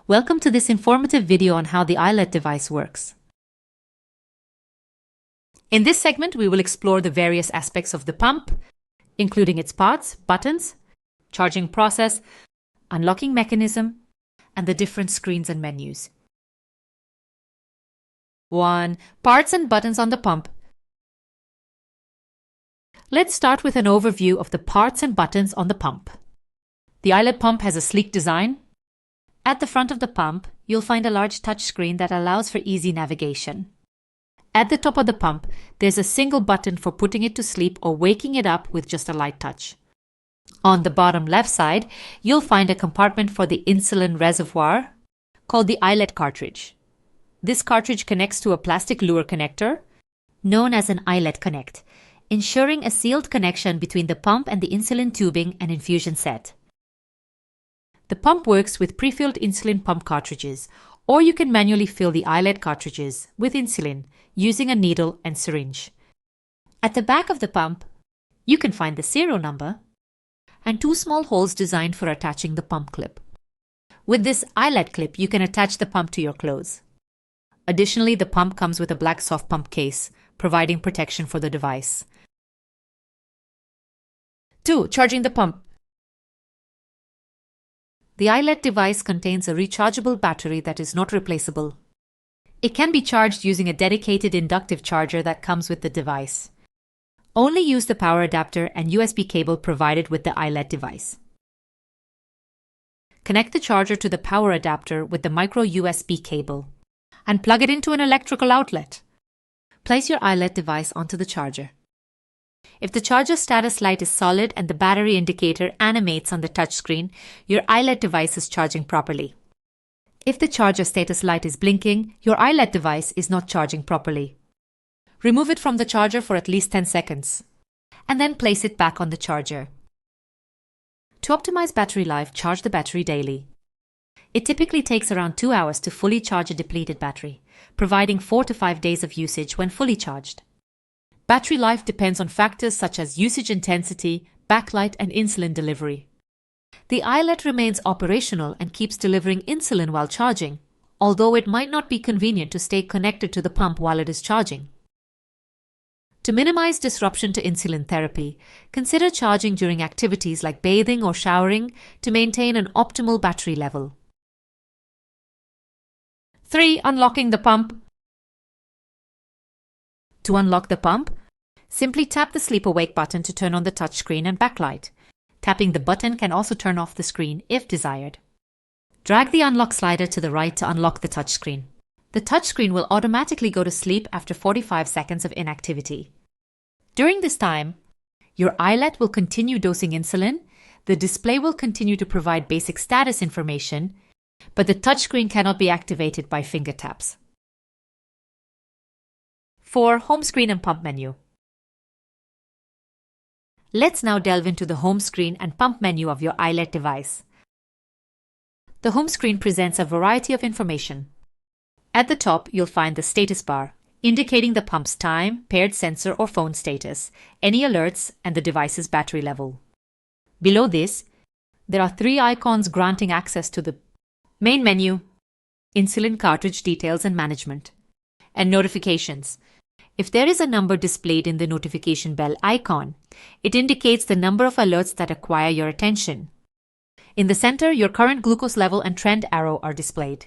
Welcome to this informative video on how the iLet device works. In this segment, we will explore the various aspects of the pump, including its parts, buttons, charging process, unlocking mechanism, and the different screens and menus. 1. Parts and buttons on the pump. Let's start with an overview of the parts and buttons on the pump. The iLet pump has a sleek design. At the front of the pump, you'll find a large touchscreen that allows for easy navigation. At the top of the pump, there's a single button for putting it to sleep or waking it up with just a light touch. On the bottom left side, you'll find a compartment for the insulin reservoir called the iLet cartridge. This cartridge connects to a plastic lure connector known as an iLet Connect, ensuring a sealed connection between the pump and the insulin tubing and infusion set. The pump works with pre-filled insulin pump cartridges, or you can manually fill the iLet cartridges with insulin using a needle and syringe. At the back of the pump, you can find the serial number and two small holes designed for attaching the pump clip. With this iLet clip, you can attach the pump to your clothes. Additionally, the pump comes with a black soft pump case, providing protection for the device. 2. Charging the pump. The iLet device contains a rechargeable battery that is not replaceable. It can be charged using a dedicated inductive charger that comes with the device. Only use the power adapter and USB cable provided with the iLet device. Connect the charger to the power adapter with the micro USB cable and plug it into an electrical outlet. Place your iLet device onto the charger. If the charger status light is solid and the battery indicator animates on the touchscreen, your iLet device is charging properly. If the charger status light is blinking, your iLet device is not charging properly. Remove it from the charger for at least 10 seconds, and then place it back on the charger. To optimize battery life, charge the battery daily. It typically takes around 2 hours to fully charge a depleted battery, providing 4 to 5 days of usage when fully charged. Battery life depends on factors such as usage intensity, backlight, and insulin delivery. The iLet remains operational and keeps delivering insulin while charging, although it might not be convenient to stay connected to the pump while it is charging. To minimize disruption to insulin therapy, consider charging during activities like bathing or showering to maintain an optimal battery level. 3. Unlocking the pump. To unlock the pump, simply tap the sleep awake button to turn on the touchscreen and backlight. Tapping the button can also turn off the screen if desired. Drag the unlock slider to the right to unlock the touchscreen. The touchscreen will automatically go to sleep after 45 seconds of inactivity. During this time, your iLet will continue dosing insulin, the display will continue to provide basic status information, but the touchscreen cannot be activated by finger taps. 4. Home screen and pump menu. Let's now delve into the home screen and pump menu of your iLet device. The home screen presents a variety of information. At the top, you'll find the status bar, indicating the pump's time, paired sensor or phone status, any alerts, and the device's battery level. Below this, there are 3 icons granting access to the main menu, insulin cartridge details and management, and notifications. If there is a number displayed in the notification bell icon, it indicates the number of alerts that acquire your attention. In the center, your current glucose level and trend arrow are displayed.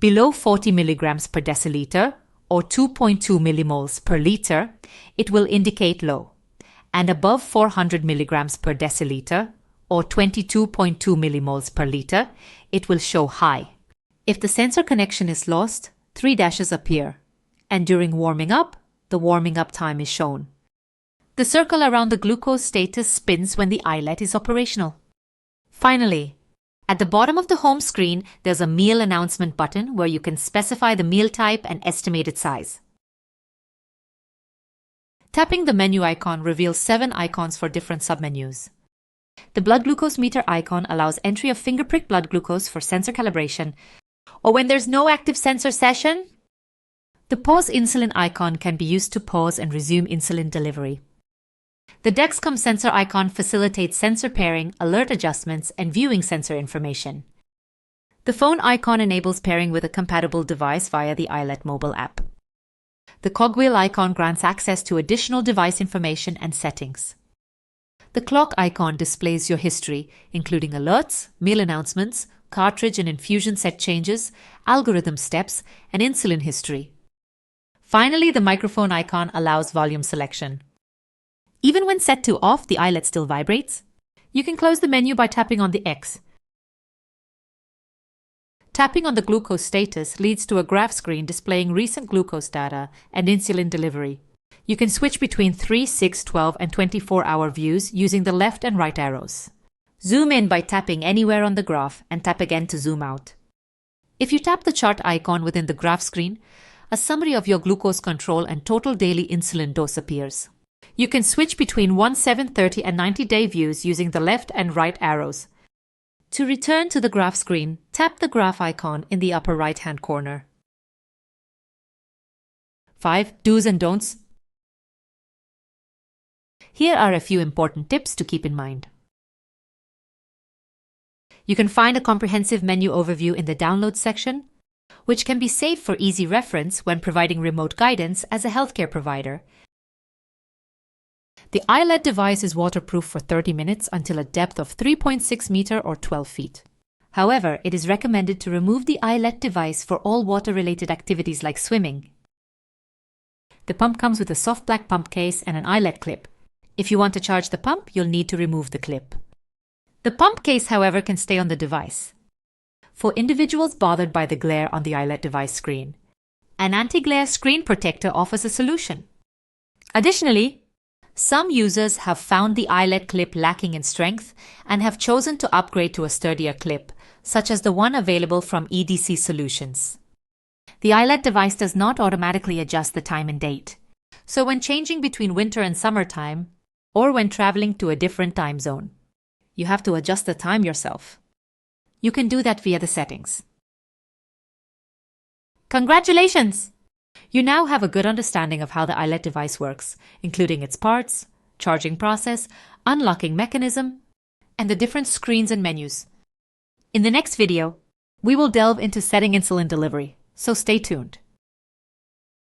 Below 40 milligrams per deciliter or 2.2 millimoles per liter, it will indicate low, and above 400 milligrams per deciliter or 22.2 millimoles per liter, it will show high. If the sensor connection is lost, 3 dashes appear, and during warming up, the warming up time is shown. The circle around the glucose status spins when the iLet is operational. Finally, at the bottom of the home screen, there's a meal announcement button where you can specify the meal type and estimated size. Tapping the menu icon reveals 7 icons for different submenus. The blood glucose meter icon allows entry of finger prick blood glucose for sensor calibration, or when there's no active sensor session. The pause insulin icon can be used to pause and resume insulin delivery. The Dexcom sensor icon facilitates sensor pairing, alert adjustments, and viewing sensor information. The phone icon enables pairing with a compatible device via the iLet mobile app. The cogwheel icon grants access to additional device information and settings. The clock icon displays your history, including alerts, meal announcements, cartridge and infusion set changes, algorithm steps, and insulin history. Finally, the microphone icon allows volume selection. Even when set to off, the iLet still vibrates. You can close the menu by tapping on the X. Tapping on the glucose status leads to a graph screen displaying recent glucose data and insulin delivery. You can switch between 3, 6, 12, and 24-hour views using the left and right arrows. Zoom in by tapping anywhere on the graph and tap again to zoom out. If you tap the chart icon within the graph screen, a summary of your glucose control and total daily insulin dose appears. You can switch between 1, 7, 30, and 90-day views using the left and right arrows. To return to the graph screen, tap the graph icon in the upper right-hand corner. 5. Do's and don'ts. Here are a few important tips to keep in mind. You can find a comprehensive menu overview in the Download section, which can be saved for easy reference when providing remote guidance as a healthcare provider. The iLet device is waterproof for 30 minutes until a depth of 3.6 meters or 12 feet. However, it is recommended to remove the iLet device for all water-related activities like swimming. The pump comes with a soft black pump case and an iLet clip. If you want to charge the pump, you'll need to remove the clip. The pump case, however, can stay on the device. For individuals bothered by the glare on the iLet device screen, an anti-glare screen protector offers a solution. Additionally, some users have found the iLet clip lacking in strength and have chosen to upgrade to a sturdier clip, such as the one available from EDC Solutions. The iLet device does not automatically adjust the time and date, so when changing between winter and summertime, or when traveling to a different time zone, you have to adjust the time yourself. You can do that via the settings. Congratulations! You now have a good understanding of how the iLet device works, including its parts, charging process, unlocking mechanism, and the different screens and menus. In the next video, we will delve into setting insulin delivery, so stay tuned.